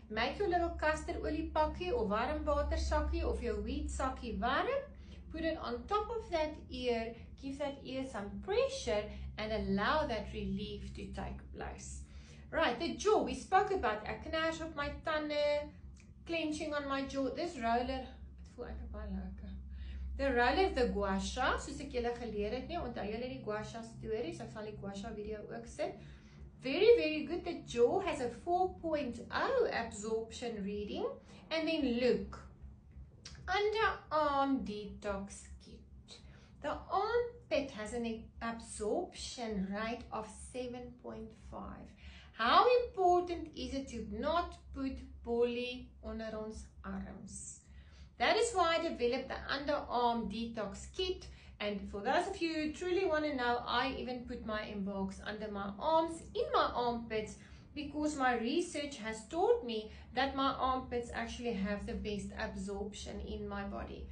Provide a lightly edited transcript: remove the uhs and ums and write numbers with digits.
make your little custard olie pakkie or warm water sakkie of your wheat sakkie warm. Put it on top of that ear, give that ear some pressure and allow that relief to take place. Right, the jaw, we spoke about, ek kners op my tande, clenching on my jaw. This roller, het voel ek baie lekker. The roller, the gua sha, soos ek julle geleer het nie, onthou julle die gua sha stories, ek sal die gua sha video ook sit. Very, very good. The jaw has a 4.0 absorption reading. And then look, underarm detox kit. The armpit has an absorption rate of 7.5. How important is it to not put bolie onder ons arms? That is why I developed the underarm detox kit. And for those of you who truly want to know, I even put my Embarks under my arms, in my armpits, because my research has taught me that my armpits actually have the best absorption in my body.